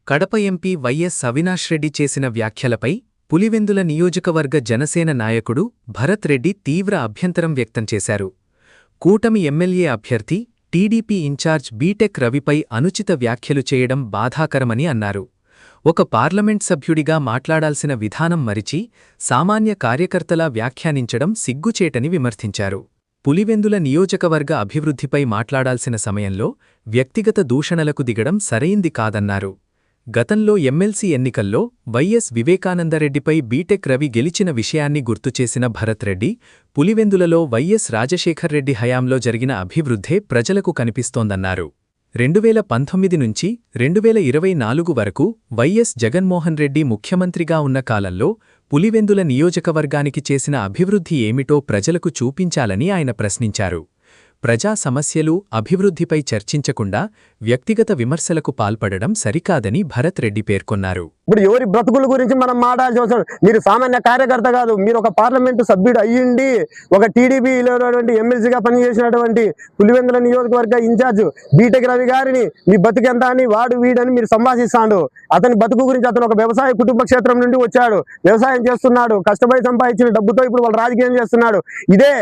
Kadapa MP YS Avinash Reddy చేసిన వ్యాఖ్యలపై పులివెందుల నియోజకవర్గ జనసేన నాయకుడు భరత్ రెడ్డి తీవ్ర అభ్యంతరం వ్యక్తం చేశారు. కూటమి ఎమ్మెల్యే అభ్యర్థి టీడీపీ ఇన్ఛార్జ్ బీటెక్ రవిపై అనుచిత వ్యాఖ్యలు చేయడం బాధాకరమని అన్నారు. ఒక పార్లమెంట్ సభ్యుడిగా మాట్లాడాల్సిన విధానం మరిచి సామాన్య కార్యకర్తలా వ్యాఖ్యానించడం సిగ్గుచేటని విమర్శించారు. పులివెందుల నియోజకవర్గ అభివృద్ధిపై మాట్లాడాల్సిన సమయంలో వ్యక్తిగత దూషణలకు దిగడం సరైంది కాదన్నారు. గతంలో ఎమ్మెల్సీ ఎన్నికల్లో వైఎస్ వివేకానందరెడ్డిపై బీటెక్ రవి గెలిచిన విషయాన్ని గుర్తుచేసిన భరత్ రెడ్డి, పులివెందులలో వైఎస్ రాజశేఖర్రెడ్డి హయాంలో జరిగిన అభివృద్ధే ప్రజలకు కనిపిస్తోందన్నారు. 2019 నుంచి 2024 వరకు వైఎస్ జగన్మోహన్ రెడ్డి ముఖ్యమంత్రిగా ఉన్న కాలంలో పులివెందుల నియోజకవర్గానికి చేసిన అభివృద్ధి ఏమిటో ప్రజలకు చూపించాలని ఆయన ప్రశ్నించారు. ప్రజా సమస్యలు, అభివృద్ధిపై చర్చించకుండా వ్యక్తిగత విమర్శలకు పాల్పడడం సరికాదని భరత్ రెడ్డి పేర్కొన్నారు. ఇప్పుడు ఎవరి బ్రతుకుల గురించి మనం మాట్లాడాల్సి అవసరం. మీరు సామాన్య కార్యకర్త కాదు, మీరు ఒక పార్లమెంటు సభ్యుడు అయ్యిండి ఒక టీడీపీలో ఎమ్మెల్సీగా పనిచేసినటువంటి పులివెందుల నియోజకవర్గ ఇన్ఛార్జ్ బీటెక్ రవి గారిని మీ బతుకు ఎంత అని వాడు వీడని మీరు సంభాషిస్తాడు. అతని బతుకు గురించి, అతను ఒక వ్యవసాయ కుటుంబ క్షేత్రం నుండి వచ్చాడు, వ్యవసాయం చేస్తున్నాడు, కష్టపడి సంపాదించిన డబ్బుతో ఇప్పుడు వాళ్ళు రాజకీయం చేస్తున్నాడు. ఇదే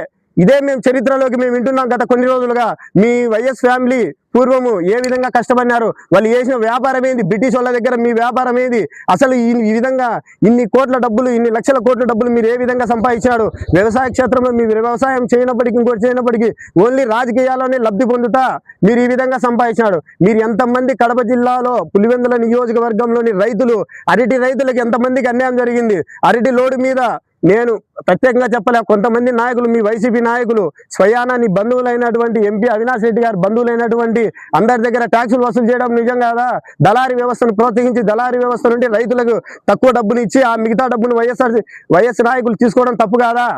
మేము చరిత్రలోకి మేము వింటున్నాం. గత కొన్ని రోజులుగా మీ వైఎస్ ఫ్యామిలీ పూర్వము ఏ విధంగా కష్టపడినారు, వాళ్ళు చేసిన వ్యాపారం ఏంది, బ్రిటిష్ వాళ్ళ దగ్గర మీ వ్యాపారం ఏంది, అసలు ఈ విధంగా ఇన్ని కోట్ల డబ్బులు, ఇన్ని లక్షల కోట్ల డబ్బులు మీరు ఏ విధంగా సంపాదించాడు. వ్యవసాయ క్షేత్రంలో మీ వ్యవసాయం చేయనప్పటికీ ఇంకోటి చేయనప్పటికీ ఓన్లీ రాజకీయాల్లోనే లబ్ధి పొందుతా మీరు ఈ విధంగా సంపాదించాడు. మీరు ఎంతమంది కడప జిల్లాలో పులివెందుల నియోజకవర్గంలోని రైతులు, అరటి రైతులకు ఎంతమందికి అన్యాయం జరిగింది. అరటి లోడు మీద నేను ప్రత్యేకంగా చెప్పలే, కొంతమంది నాయకులు, మీ వైసీపీ నాయకులు స్వయానా నీ బంధువులైనటువంటి ఎంపీ అవినాష్ రెడ్డి గారు బంధువులైనటువంటి అందరి దగ్గర ట్యాక్సులు వసూలు చేయడం నిజం కాదా? దళారీ వ్యవస్థను ప్రోత్సహించి దళారీ వ్యవస్థ నుండి రైతులకు తక్కువ డబ్బులు ఇచ్చి ఆ మిగతా డబ్బును వైఎస్ నాయకులు తీసుకోవడం తప్పు కాదా?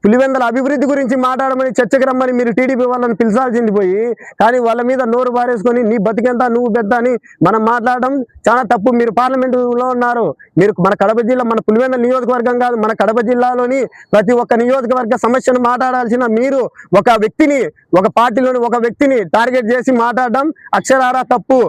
పులివెందుల అభివృద్ధి గురించి మాట్లాడమని చర్చకు రమ్మని మీరు టీడీపీ వాళ్ళని పిలిచాల్సింది పోయి, కానీ వాళ్ళ మీద నోరు బారేసుకొని నీ బతికెంత నువ్వు పెద్ద అని మనం మాట్లాడడం చాలా తప్పు. మీరు పార్లమెంటులో ఉన్నారు, మీరు మన కడప జిల్లా, మన పులివెందుల నియోజకవర్గం కాదు, మన కడప జిల్లాలోని ప్రతి ఒక్క నియోజకవర్గ సమస్యను మాట్లాడాల్సిన మీరు ఒక వ్యక్తిని, ఒక పార్టీలోని ఒక వ్యక్తిని టార్గెట్ చేసి మాట్లాడడం అక్షరారా తప్పు.